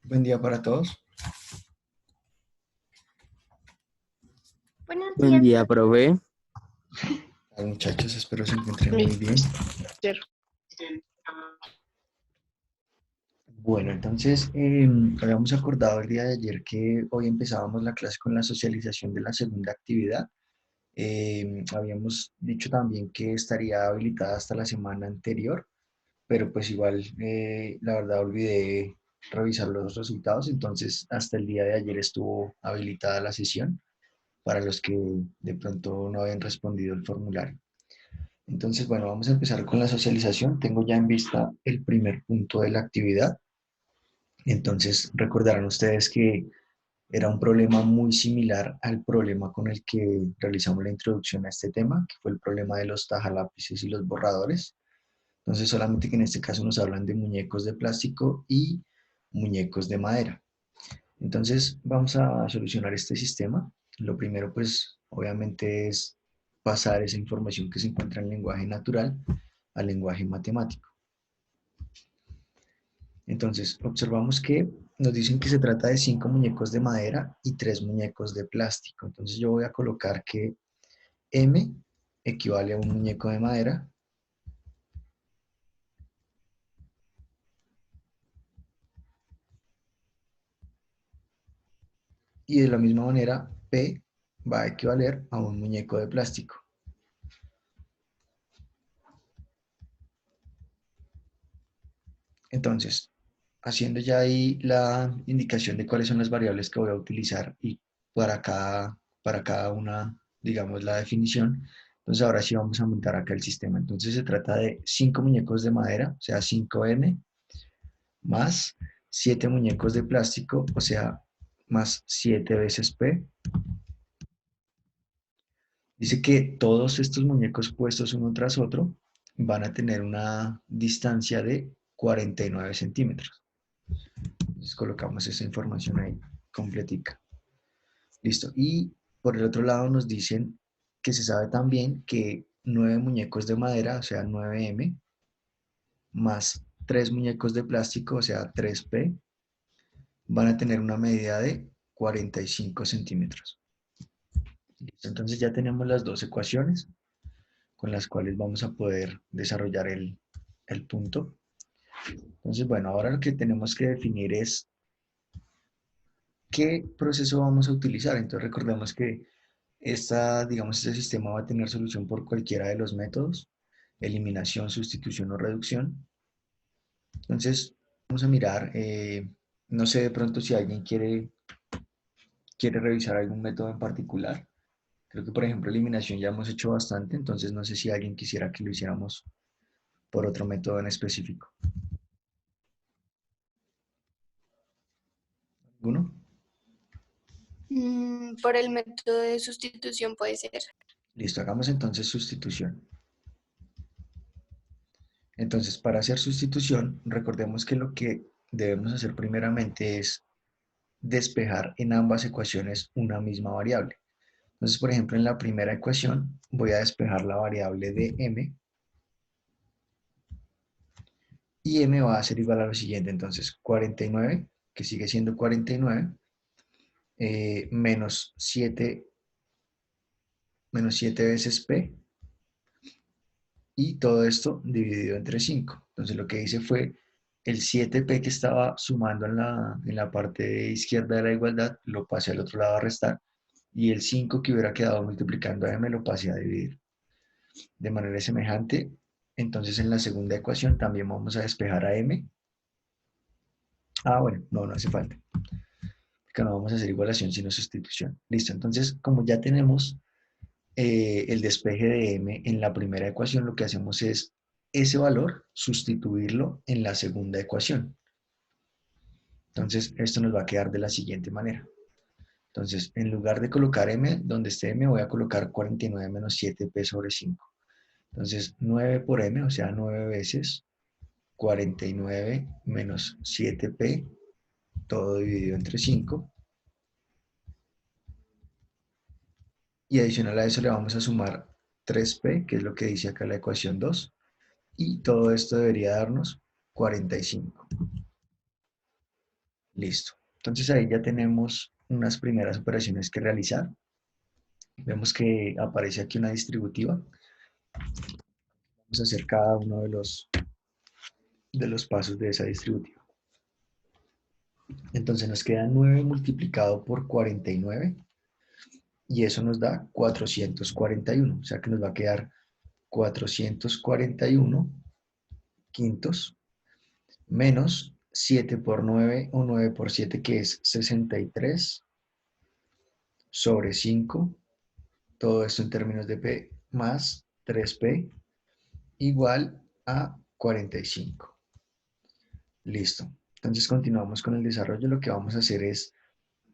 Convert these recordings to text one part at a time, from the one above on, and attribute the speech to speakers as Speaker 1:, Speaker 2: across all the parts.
Speaker 1: Buen día para todos.
Speaker 2: Buenos
Speaker 3: Buen
Speaker 2: días,
Speaker 3: día, profe.
Speaker 1: Hola, muchachos, espero se encuentren muy bien.
Speaker 2: profesor.
Speaker 1: Bueno, entonces habíamos acordado el día de ayer que hoy empezábamos la clase con la socialización de la segunda actividad. Habíamos dicho también que estaría habilitada hasta la semana anterior, pero pues igual la verdad olvidé revisar los resultados, entonces hasta el día de ayer estuvo habilitada la sesión para los que de pronto no habían respondido el formulario. Entonces, bueno, vamos a empezar con la socialización. Tengo ya en vista el primer punto de la actividad. Entonces, recordarán ustedes que era un problema muy similar al problema con el que realizamos la introducción a este tema, que fue el problema de los tajalápices y los borradores. Entonces, solamente que en este caso nos hablan de muñecos de plástico y muñecos de madera. Entonces, vamos a solucionar este sistema. Lo primero, pues, obviamente es pasar esa información que se encuentra en lenguaje natural al lenguaje matemático. Entonces, observamos que nos dicen que se trata de 5 muñecos de madera y 3 muñecos de plástico. Entonces, yo voy a colocar que M equivale a un muñeco de madera y de la misma manera P va a equivaler a un muñeco de plástico. Entonces, haciendo ya ahí la indicación de cuáles son las variables que voy a utilizar y para cada una, digamos, la definición, entonces ahora sí vamos a montar acá el sistema. Entonces se trata de 5 muñecos de madera, o sea, 5M, más 7 muñecos de plástico, o sea, más 7 veces P. Dice que todos estos muñecos puestos uno tras otro van a tener una distancia de 49 centímetros. Entonces colocamos esa información ahí completica. Listo. Y por el otro lado nos dicen que se sabe también que 9 muñecos de madera, o sea, 9M, más 3 muñecos de plástico, o sea, 3P, van a tener una medida de 45 centímetros. Listo. Entonces ya tenemos las dos ecuaciones con las cuales vamos a poder desarrollar el punto. Entonces, bueno, ahora lo que tenemos que definir es qué proceso vamos a utilizar. Entonces recordemos que digamos, este sistema va a tener solución por cualquiera de los métodos, eliminación, sustitución o reducción. Entonces, vamos a mirar, no sé de pronto si alguien quiere revisar algún método en particular. Creo que, por ejemplo, eliminación ya hemos hecho bastante, entonces no sé si alguien quisiera que lo hiciéramos por otro método en específico. ¿Alguno?
Speaker 2: Por el método de sustitución puede ser.
Speaker 1: Listo, hagamos entonces sustitución. Entonces, para hacer sustitución, recordemos que lo que debemos hacer primeramente es despejar en ambas ecuaciones una misma variable. Entonces, por ejemplo, en la primera ecuación voy a despejar la variable de m y m va a ser igual a lo siguiente. Entonces, 49, que sigue siendo 49, menos 7 veces p, y todo esto dividido entre 5. Entonces, lo que hice fue el 7p que estaba sumando en la parte izquierda de la igualdad, lo pasé al otro lado a restar, y el 5 que hubiera quedado multiplicando a m lo pasé a dividir. De manera semejante, entonces en la segunda ecuación también vamos a despejar a m. Ah, bueno, no hace falta, porque no vamos a hacer igualación sino sustitución. Listo, entonces como ya tenemos el despeje de m en la primera ecuación, lo que hacemos es ese valor sustituirlo en la segunda ecuación. Entonces esto nos va a quedar de la siguiente manera. Entonces, en lugar de colocar m, donde esté m, voy a colocar 49 menos 7p sobre 5. Entonces, 9 por m, o sea, 9 veces 49 menos 7p, todo dividido entre 5. Y adicional a eso le vamos a sumar 3p, que es lo que dice acá la ecuación 2. Y todo esto debería darnos 45. Listo. Entonces ahí ya tenemos unas primeras operaciones que realizar. Vemos que aparece aquí una distributiva. Vamos a hacer cada uno de los pasos de esa distributiva. Entonces nos queda 9 multiplicado por 49 y eso nos da 441. O sea que nos va a quedar 441 quintos menos 7 por 9 o 9 por 7 que es 63 sobre 5. Todo esto en términos de P más 3P igual a 45. Listo. Entonces continuamos con el desarrollo. Lo que vamos a hacer es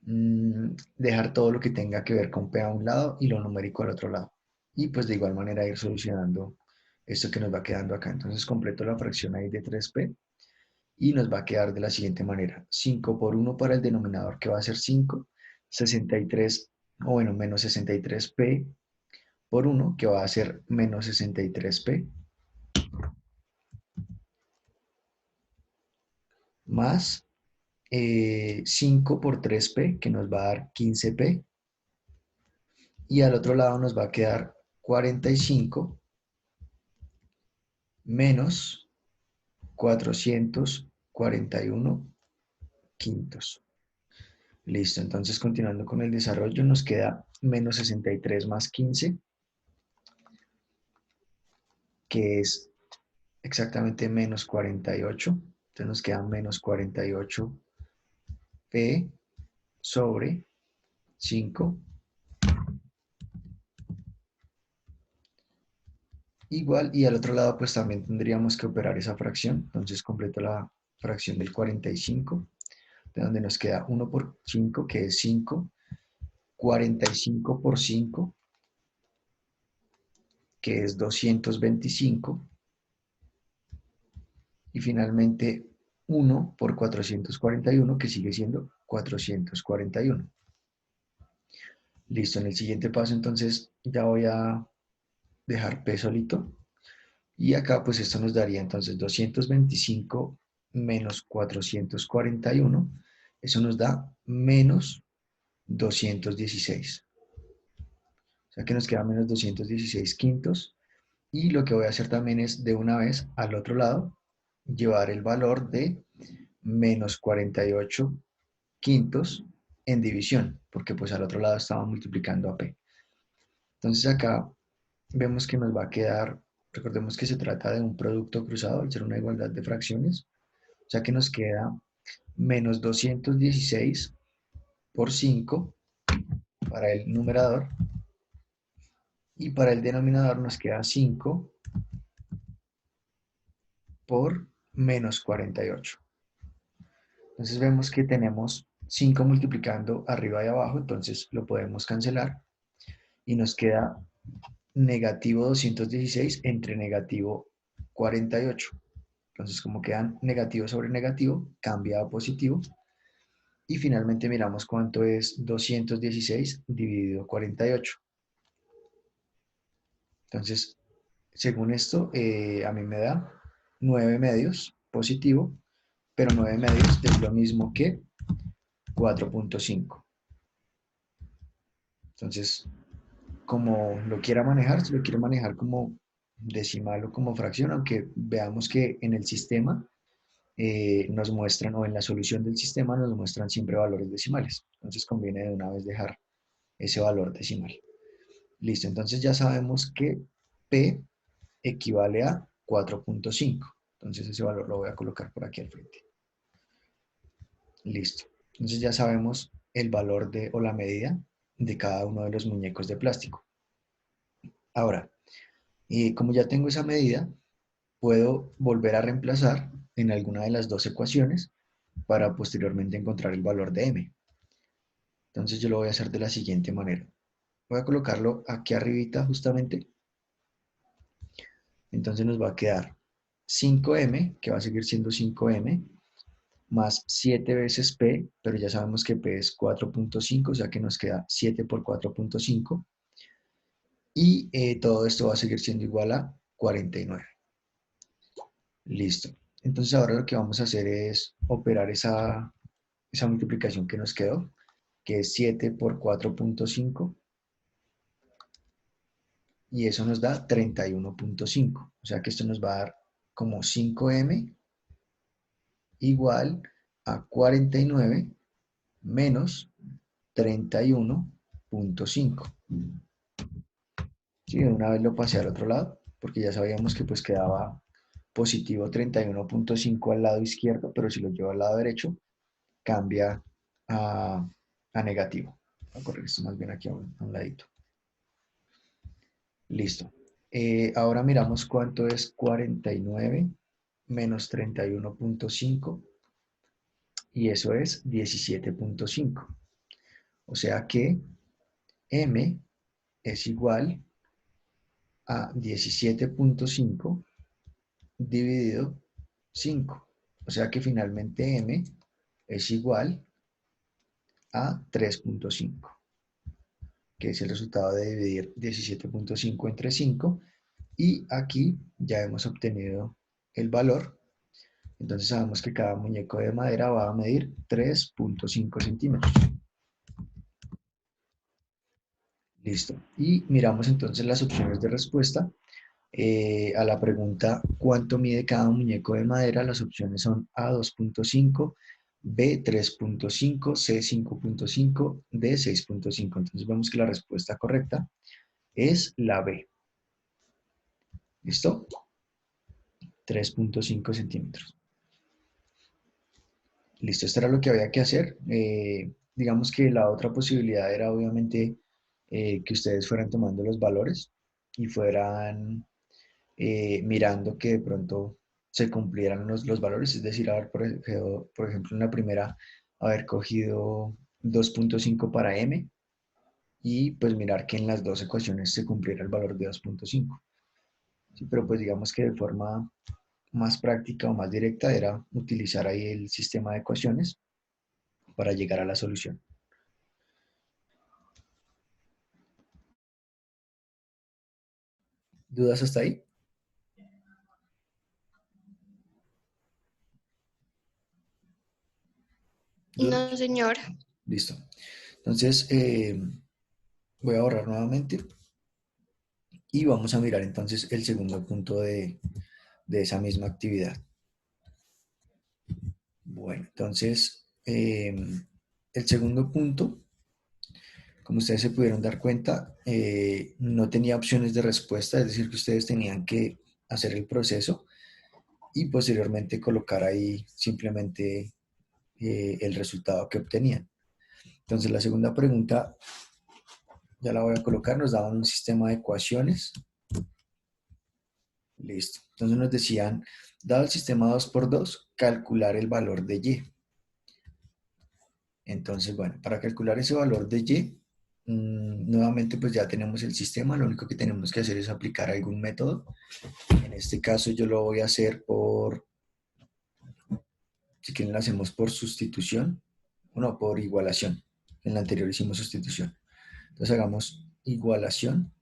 Speaker 1: dejar todo lo que tenga que ver con P a un lado y lo numérico al otro lado. Y pues de igual manera ir solucionando esto que nos va quedando acá. Entonces completo la fracción ahí de 3P y nos va a quedar de la siguiente manera. 5 por 1 para el denominador que va a ser 5, 63, o bueno, menos 63P por 1 que va a ser menos 63P, más 5 por 3P que nos va a dar 15P, y al otro lado nos va a quedar 45 menos 441 quintos. Listo, entonces continuando con el desarrollo nos queda menos 63 más 15, que es exactamente menos 48. Entonces nos queda menos 48P sobre 5 igual, y al otro lado pues también tendríamos que operar esa fracción. Entonces completo la fracción del 45, de donde nos queda 1 por 5, que es 5, 45 por 5, que es 225, y finalmente 1 por 441, que sigue siendo 441. Listo, en el siguiente paso entonces ya voy a dejar P solito, y acá pues esto nos daría entonces 225 menos 441, eso nos da menos 216. O sea que nos queda menos 216 quintos. Y lo que voy a hacer también es de una vez al otro lado llevar el valor de menos 48 quintos en división, porque pues al otro lado estaba multiplicando a P. Entonces acá vemos que nos va a quedar, recordemos que se trata de un producto cruzado, al ser una igualdad de fracciones, o sea que nos queda menos 216 por 5 para el numerador, y para el denominador nos queda 5 por menos 48. Entonces vemos que tenemos 5 multiplicando arriba y abajo, entonces lo podemos cancelar y nos queda negativo 216 entre negativo 48. Entonces como quedan negativo sobre negativo, cambia a positivo. Y finalmente miramos cuánto es 216 dividido 48. Entonces, según esto, a mí me da 9 medios positivo, pero 9 medios es lo mismo que 4.5. Entonces, como lo quiera manejar, si lo quiere manejar como decimal o como fracción, aunque veamos que en el sistema nos muestran, o en la solución del sistema nos muestran siempre valores decimales. Entonces conviene de una vez dejar ese valor decimal. Listo, entonces ya sabemos que P equivale a 4.5. Entonces ese valor lo voy a colocar por aquí al frente. Listo. Entonces ya sabemos el valor de, o la medida de cada uno de los muñecos de plástico. Ahora, como ya tengo esa medida, puedo volver a reemplazar en alguna de las dos ecuaciones para posteriormente encontrar el valor de m. Entonces yo lo voy a hacer de la siguiente manera. Voy a colocarlo aquí arribita justamente. Entonces nos va a quedar 5m, que va a seguir siendo 5m, más 7 veces p, pero ya sabemos que p es 4.5, o sea que nos queda 7 por 4.5. Y todo esto va a seguir siendo igual a 49. Listo. Entonces ahora lo que vamos a hacer es operar esa esa multiplicación que nos quedó, que es 7 por 4.5, y eso nos da 31.5. O sea que esto nos va a dar como 5m igual a 49 menos 31.5. Sí, de una vez lo pasé al otro lado, porque ya sabíamos que pues quedaba positivo 31.5 al lado izquierdo, pero si lo llevo al lado derecho, cambia a negativo. Voy a correr esto más bien aquí a un ladito. Listo. Ahora miramos cuánto es 49 menos 31.5 y eso es 17.5. O sea que m es igual a 17.5 dividido 5. O sea que finalmente m es igual a 3.5, que es el resultado de dividir 17.5 entre 5. Y aquí ya hemos obtenido el valor. Entonces sabemos que cada muñeco de madera va a medir 3.5 centímetros. Listo. Y miramos entonces las opciones de respuesta. A la pregunta ¿cuánto mide cada muñeco de madera? Las opciones son A 2.5, B 3.5, C 5.5, D 6.5. Entonces vemos que la respuesta correcta es la B. ¿Listo? 3.5 centímetros. Listo, esto era lo que había que hacer. Digamos que la otra posibilidad era obviamente que ustedes fueran tomando los valores y fueran mirando que de pronto se cumplieran los valores, es decir, haber, por ejemplo, en la primera, haber cogido 2.5 para m y pues mirar que en las dos ecuaciones se cumpliera el valor de 2.5. Sí, pero pues digamos que de forma más práctica o más directa era utilizar ahí el sistema de ecuaciones para llegar a la solución. ¿Dudas hasta ahí?
Speaker 2: No,
Speaker 1: ¿Dudas?
Speaker 2: señor.
Speaker 1: Listo. Entonces, voy a borrar nuevamente y vamos a mirar entonces el segundo punto de esa misma actividad. Bueno, entonces, el segundo punto, como ustedes se pudieron dar cuenta, no tenía opciones de respuesta, es decir, que ustedes tenían que hacer el proceso y posteriormente colocar ahí simplemente el resultado que obtenían. Entonces, la segunda pregunta, ya la voy a colocar, nos daban un sistema de ecuaciones. Listo. Entonces nos decían, dado el sistema 2 por 2, calcular el valor de y. Entonces, bueno, para calcular ese valor de y, nuevamente pues ya tenemos el sistema, lo único que tenemos que hacer es aplicar algún método. En este caso yo lo voy a hacer si quieren lo hacemos por sustitución, o no, por igualación. En la anterior hicimos sustitución. Entonces hagamos igualación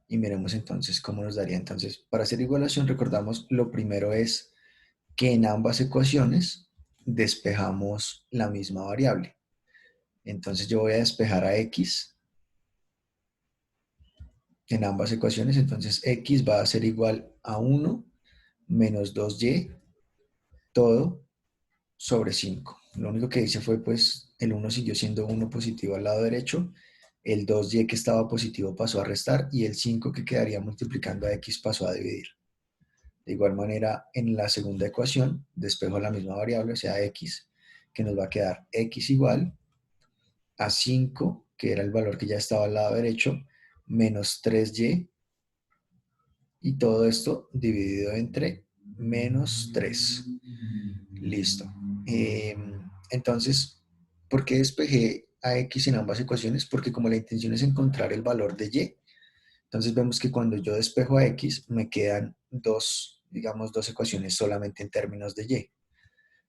Speaker 1: y miremos entonces cómo nos daría. Entonces, para hacer igualación, recordamos, lo primero es que en ambas ecuaciones despejamos la misma variable. Entonces yo voy a despejar a x en ambas ecuaciones, entonces x va a ser igual a 1 menos 2y todo sobre 5. Lo único que hice fue pues el 1 siguió siendo 1 positivo al lado derecho, el 2y que estaba positivo pasó a restar y el 5 que quedaría multiplicando a x pasó a dividir. De igual manera, en la segunda ecuación despejo la misma variable, o sea x, que nos va a quedar x igual a 5, que era el valor que ya estaba al lado derecho, menos 3y, y todo esto dividido entre menos 3. Listo. Entonces, ¿por qué despejé a x en ambas ecuaciones? Porque como la intención es encontrar el valor de y, entonces vemos que cuando yo despejo a x, me quedan dos, digamos, dos ecuaciones solamente en términos de y.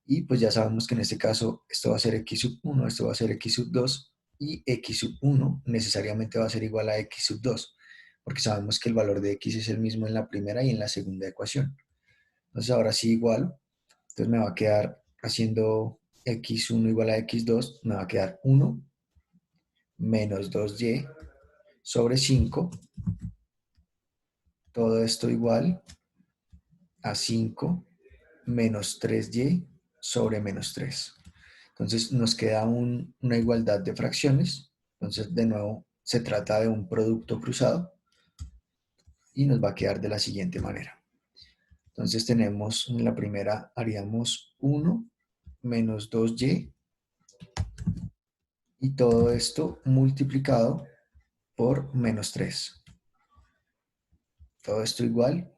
Speaker 1: Y pues ya sabemos que en este caso esto va a ser x sub 1, esto va a ser x sub 2 y x sub 1 necesariamente va a ser igual a x sub 2, porque sabemos que el valor de x es el mismo en la primera y en la segunda ecuación. Entonces ahora sí igual, entonces me va a quedar haciendo x1 igual a x2, me va a quedar 1 menos 2y sobre 5, todo esto igual a 5 menos 3y sobre menos 3. Entonces nos queda una igualdad de fracciones. Entonces de nuevo se trata de un producto cruzado y nos va a quedar de la siguiente manera. Entonces tenemos en la primera haríamos 1 menos 2y y todo esto multiplicado por menos 3. Todo esto igual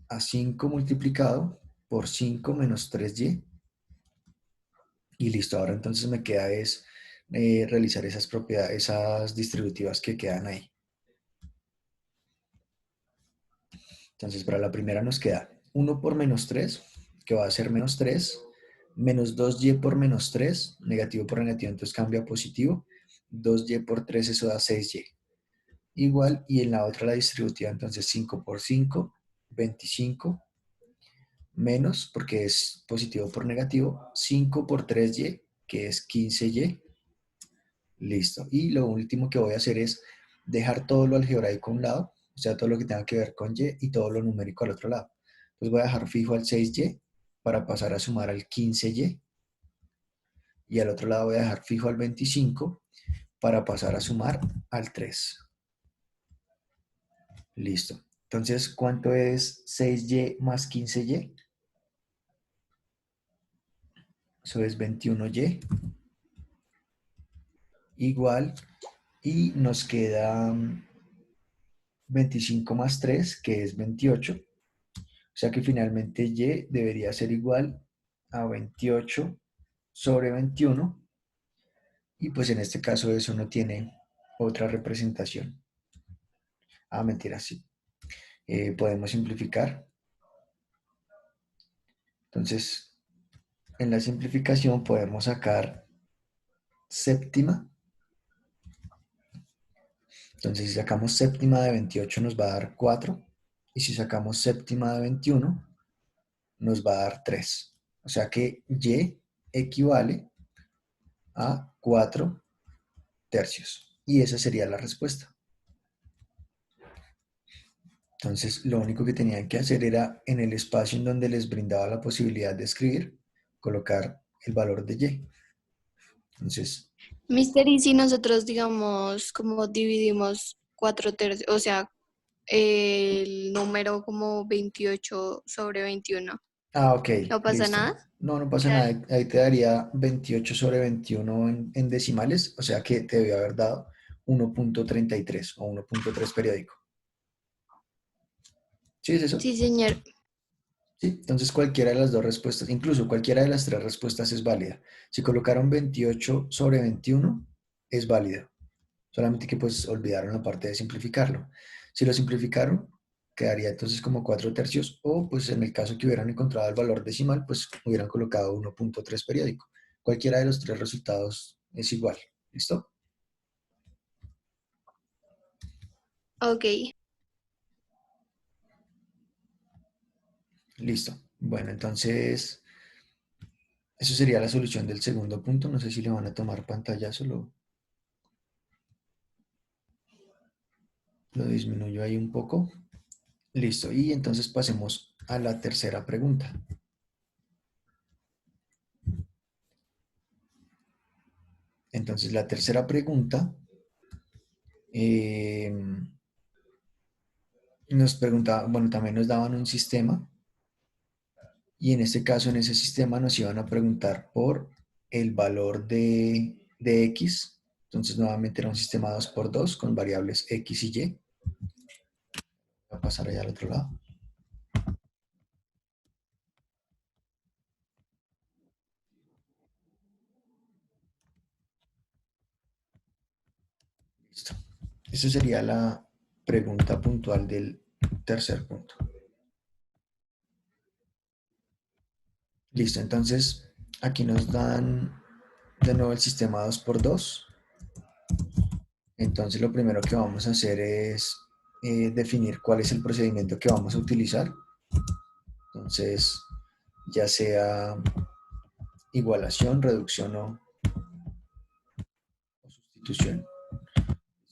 Speaker 1: a 5 multiplicado por 5 menos 3y. Y listo, ahora entonces me queda es realizar esas propiedades, esas distributivas que quedan ahí. Entonces para la primera nos queda 1 por menos 3, que va a ser menos 3, menos 2y por menos 3, negativo por negativo, entonces cambia a positivo, 2y por 3, eso da 6y. Igual, y en la otra la distributiva, entonces 5 por 5, 25, menos, porque es positivo por negativo, 5 por 3y, que es 15y. Listo. Y lo último que voy a hacer es dejar todo lo algebraico a un lado, o sea, todo lo que tenga que ver con y, y todo lo numérico al otro lado. Entonces voy a dejar fijo al 6y para pasar a sumar al 15y, y al otro lado voy a dejar fijo al 25 para pasar a sumar al 3. Listo. Entonces, ¿cuánto es 6y más 15y? Eso es 21y. Igual, y nos queda 25 más 3, que es 28. O sea que finalmente y debería ser igual a 28 sobre 21. Y pues en este caso eso no tiene otra representación. Ah, mentira, sí. Podemos simplificar. Entonces, en la simplificación podemos sacar séptima. Entonces, si sacamos séptima de 28 nos va a dar 4. Y si sacamos séptima de 21 nos va a dar 3. O sea que y equivale a 4 tercios. Y esa sería la respuesta. Entonces, lo único que tenían que hacer era en el espacio en donde les brindaba la posibilidad de escribir, colocar el valor de y. Entonces,
Speaker 2: Mister, y si nosotros, digamos, como dividimos 4 tercios, o sea, el número como 28 sobre 21,
Speaker 1: ok,
Speaker 2: ¿no pasa
Speaker 1: listo.
Speaker 2: nada?
Speaker 1: No, no
Speaker 2: O
Speaker 1: pasa
Speaker 2: sea,
Speaker 1: nada. Ahí te daría 28 sobre 21 en decimales, o sea que te debió haber dado 1.33 o 1.3 periódico. ¿Sí es eso?
Speaker 2: sí, señor.
Speaker 1: Sí, entonces cualquiera de las dos respuestas, incluso cualquiera de las tres respuestas es válida. Si colocaron 28 sobre 21, es válido. Solamente que pues olvidaron la parte de simplificarlo. Si lo simplificaron, quedaría entonces como 4 tercios, o pues en el caso que hubieran encontrado el valor decimal, pues hubieran colocado 1.3 periódico. Cualquiera de los tres resultados es igual. ¿Listo?
Speaker 2: Ok.
Speaker 1: Listo. Bueno, entonces eso sería la solución del segundo punto. No sé si le van a tomar pantalla, solo lo disminuyo ahí un poco. Listo. Y entonces pasemos a la tercera pregunta. Entonces la tercera pregunta eh, nos preguntaba, bueno, también nos daban un sistema y en este caso, en ese sistema nos iban a preguntar por el valor de x. Entonces, nuevamente era un sistema 2 por 2 con variables x y y. Voy a pasar allá al otro lado. Listo. Esa sería la pregunta puntual del tercer punto. Listo, entonces aquí nos dan de nuevo el sistema 2 por 2. Entonces lo primero que vamos a hacer es definir cuál es el procedimiento que vamos a utilizar. Entonces, ya sea igualación, reducción o sustitución.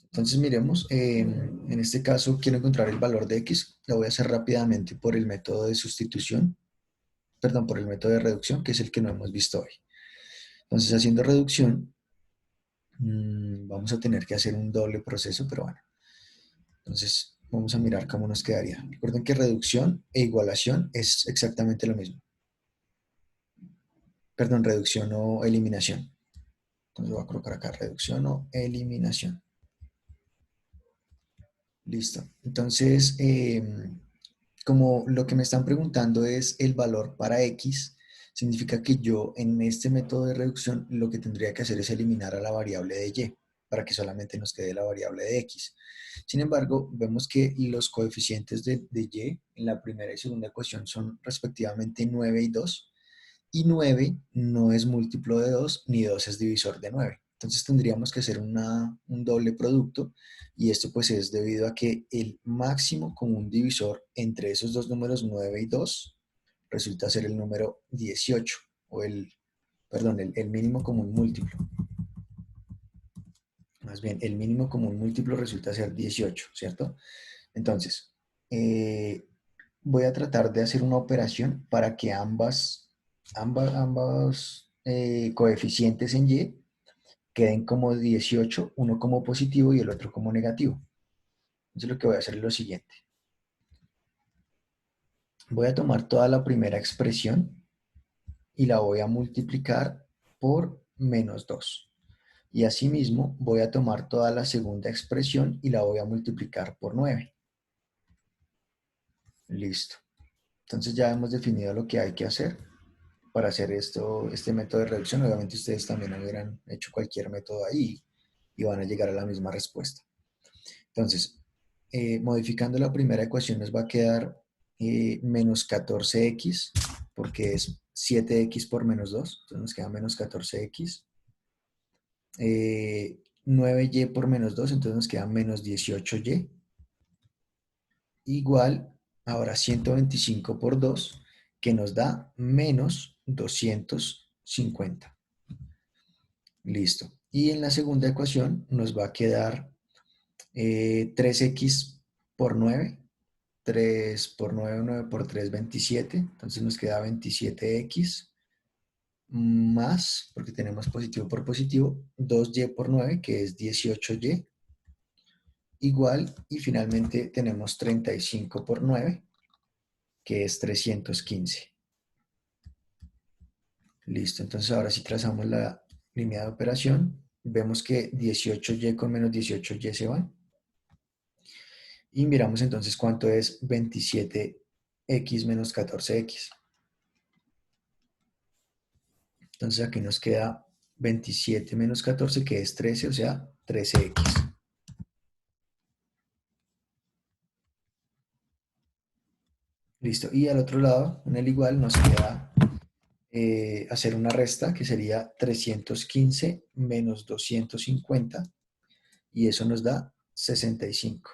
Speaker 1: Entonces miremos, en este caso quiero encontrar el valor de x, lo voy a hacer rápidamente por el método de sustitución, perdón, por el método de reducción, que es el que no hemos visto hoy. Entonces haciendo reducción, vamos a tener que hacer un doble proceso, pero bueno. Entonces vamos a mirar cómo nos quedaría. Recuerden que reducción e igualación es exactamente lo mismo. Perdón, reducción o eliminación. Entonces voy a colocar acá reducción o eliminación. Listo. Entonces, como lo que me están preguntando es el valor para x, significa que yo en este método de reducción lo que tendría que hacer es eliminar a la variable de y para que solamente nos quede la variable de x. Sin embargo, vemos que los coeficientes de y en la primera y segunda ecuación son respectivamente 9 y 2, y 9 no es múltiplo de 2, ni 2 es divisor de 9. Entonces tendríamos que hacer un doble producto, y esto pues es debido a que el máximo común divisor entre esos dos números 9 y 2 resulta ser el número 18, o perdón, el mínimo común múltiplo. Más bien, el mínimo común múltiplo resulta ser 18, ¿cierto? Entonces, voy a tratar de hacer una operación para que ambos coeficientes en y queden como 18, uno como positivo y el otro como negativo. Entonces lo que voy a hacer es lo siguiente. Voy a tomar toda la primera expresión y la voy a multiplicar por menos 2. Y asimismo voy a tomar toda la segunda expresión y la voy a multiplicar por 9. Listo. Entonces ya hemos definido lo que hay que hacer para hacer este método de reducción. Obviamente ustedes también hubieran hecho cualquier método ahí y van a llegar a la misma respuesta. Entonces, modificando la primera ecuación nos va a quedar menos 14x, porque es 7x por menos 2, entonces nos queda menos 14x. 9y por menos 2, entonces nos queda menos 18y. Igual, ahora 125 por 2, que nos da menos 250. Listo. Y en la segunda ecuación nos va a quedar 3x por 9. 3 por 9, 9 por 3, 27. Entonces nos queda 27x más, porque tenemos positivo por positivo, 2y por 9, que es 18y, igual, y finalmente tenemos 35 por 9, que es 315. Listo, entonces ahora si trazamos la línea de operación, vemos que 18y con menos 18y se van. Y miramos entonces cuánto es 27x menos 14x. Entonces aquí nos queda 27 menos 14, que es 13, o sea, 13x. Listo. Y al otro lado, en el igual, nos queda hacer una resta, que sería 315 menos 250, y eso nos da 65.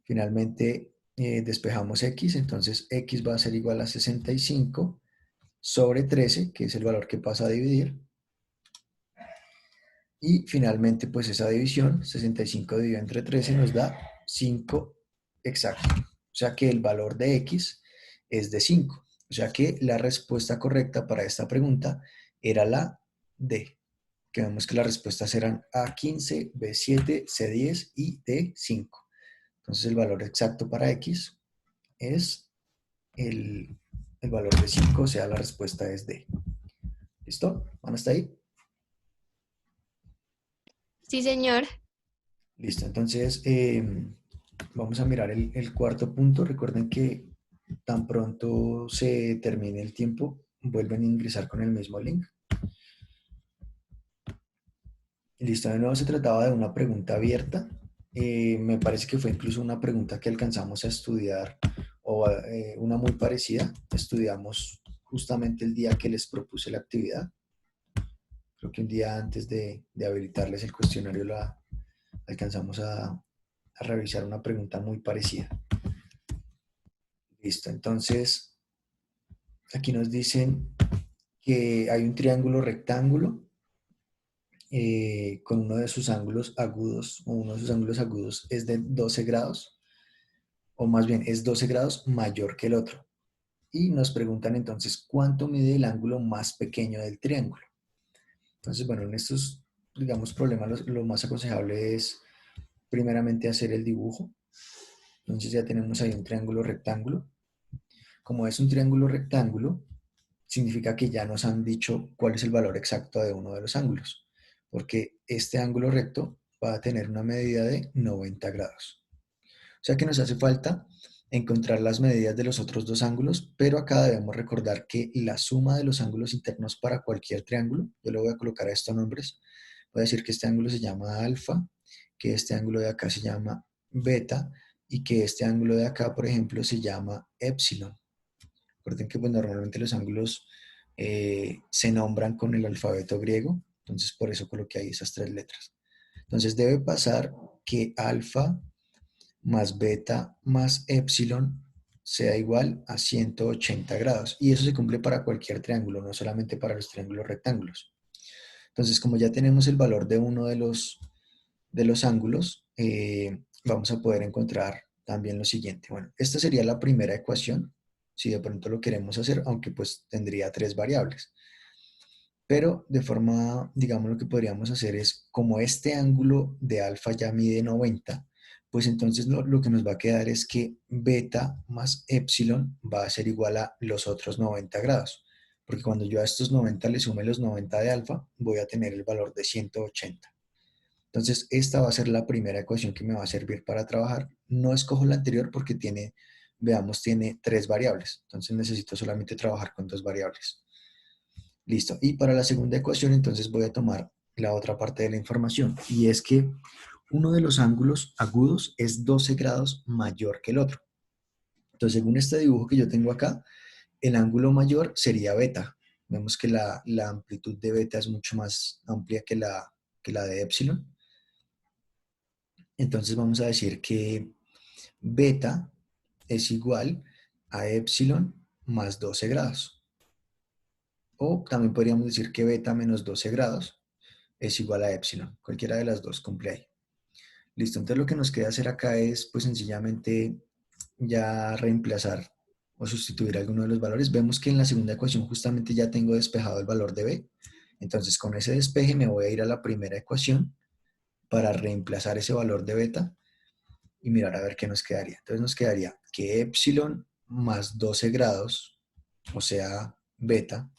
Speaker 1: Finalmente, despejamos x, entonces x va a ser igual a 65 sobre 13, que es el valor que pasa a dividir. Y finalmente, pues esa división, 65 dividido entre 13, nos da 5 exacto. O sea que el valor de x es de 5. O sea que la respuesta correcta para esta pregunta era la D. Que vemos que las respuestas eran A15, B7, C10 y D5. Entonces el valor exacto para x es el valor de 5, o sea, la respuesta es D. ¿Listo? ¿Van hasta ahí?
Speaker 2: Sí, señor.
Speaker 1: Listo, entonces vamos a mirar el cuarto punto. Recuerden que tan pronto se termine el tiempo, vuelven a ingresar con el mismo link. Listo, de nuevo se trataba de una pregunta abierta. Me parece que fue incluso una pregunta que alcanzamos a estudiar, o una muy parecida. Estudiamos justamente el día que les propuse la actividad. Creo que un día antes de habilitarles el cuestionario alcanzamos a revisar una pregunta muy parecida. Listo, entonces aquí nos dicen que hay un triángulo rectángulo con uno de sus ángulos agudos, o uno de sus ángulos agudos es de 12 grados, o más bien es 12 grados mayor que el otro. Y nos preguntan entonces cuánto mide el ángulo más pequeño del triángulo. Entonces, bueno, en estos, digamos, problemas lo más aconsejable es primeramente hacer el dibujo. Entonces ya tenemos ahí un triángulo rectángulo. Como es un triángulo rectángulo, significa que ya nos han dicho cuál es el valor exacto de uno de los ángulos, porque este ángulo recto va a tener una medida de 90 grados. O sea que nos hace falta encontrar las medidas de los otros dos ángulos, pero acá debemos recordar que la suma de los ángulos internos para cualquier triángulo, yo le voy a colocar a estos nombres, voy a decir que este ángulo se llama alfa, que este ángulo de acá se llama beta y que este ángulo de acá, por ejemplo, se llama epsilon. Recuerden que pues, normalmente los ángulos se nombran con el alfabeto griego, entonces por eso coloqué ahí esas tres letras. Entonces debe pasar que alfa más beta más epsilon sea igual a 180 grados. Y eso se cumple para cualquier triángulo, no solamente para los triángulos rectángulos. Entonces, como ya tenemos el valor de uno de los ángulos, vamos a poder encontrar también lo siguiente. Bueno, esta sería la primera ecuación, si de pronto lo queremos hacer, aunque pues tendría tres variables. Pero de forma, digamos, lo que podríamos hacer es, como este ángulo de alfa ya mide 90, pues entonces lo que nos va a quedar es que beta más epsilon va a ser igual a los otros 90 grados. Porque cuando yo a estos 90 le sume los 90 de alfa, voy a tener el valor de 180. Entonces, esta va a ser la primera ecuación que me va a servir para trabajar. No escojo la anterior porque tiene, veamos, tiene tres variables. Entonces, necesito solamente trabajar con dos variables. Listo. Y para la segunda ecuación, entonces voy a tomar la otra parte de la información. Y es que uno de los ángulos agudos es 12 grados mayor que el otro. Entonces, según este dibujo que yo tengo acá, el ángulo mayor sería beta. Vemos que la amplitud de beta es mucho más amplia que la de epsilon. Entonces vamos a decir que beta es igual a epsilon más 12 grados. O también podríamos decir que beta menos 12 grados es igual a epsilon. Cualquiera de las dos cumple ahí. Listo, entonces lo que nos queda hacer acá es pues sencillamente ya reemplazar o sustituir alguno de los valores. Vemos que en la segunda ecuación justamente ya tengo despejado el valor de b. Entonces con ese despeje me voy a ir a la primera ecuación para reemplazar ese valor de beta y mirar a ver qué nos quedaría. Entonces nos quedaría que epsilon más 12 grados, o sea, beta,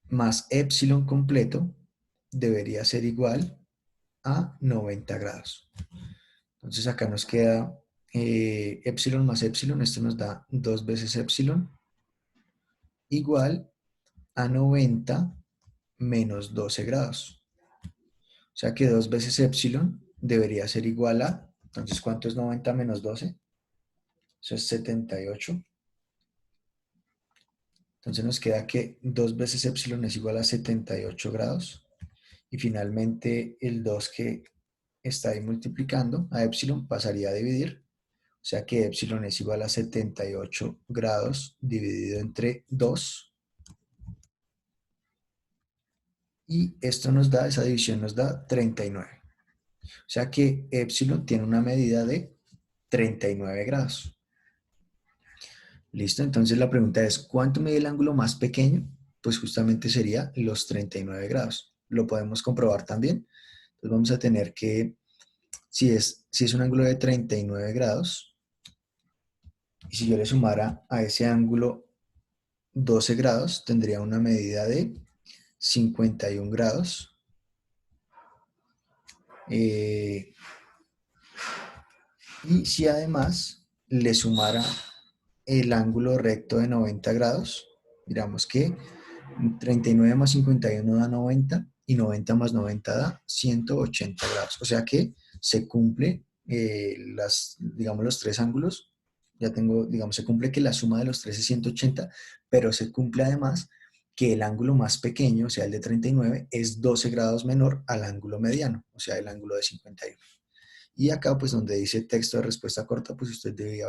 Speaker 1: más epsilon completo debería ser igual a 90 grados. Entonces acá nos queda epsilon más epsilon, esto nos da 2 veces epsilon, igual a 90 menos 12 grados. O sea que 2 veces epsilon debería ser igual a, entonces, ¿cuánto es 90 menos 12? Eso es 78. Entonces nos queda que 2 veces epsilon es igual a 78 grados. Y finalmente el 2 que está ahí multiplicando a epsilon pasaría a dividir. O sea que epsilon es igual a 78 grados dividido entre 2. Y esto nos da, esa división nos da 39. O sea que epsilon tiene una medida de 39 grados. Listo, entonces la pregunta es, ¿cuánto mide el ángulo más pequeño? Pues justamente sería los 39 grados. Lo podemos comprobar también. Entonces vamos a tener que, si es un ángulo de 39 grados, y si yo le sumara a ese ángulo 12 grados, tendría una medida de 51 grados. Y si además le sumara el ángulo recto de 90 grados, miramos que 39 más 51 da 90 y 90 más 90 da 180 grados. O sea que se cumple digamos, los tres ángulos. Ya tengo, digamos, se cumple que la suma de los tres es 180, pero se cumple además que el ángulo más pequeño, o sea, el de 39, es 12 grados menor al ángulo mediano, o sea, el ángulo de 51. Y acá, pues donde dice texto de respuesta corta, pues usted debe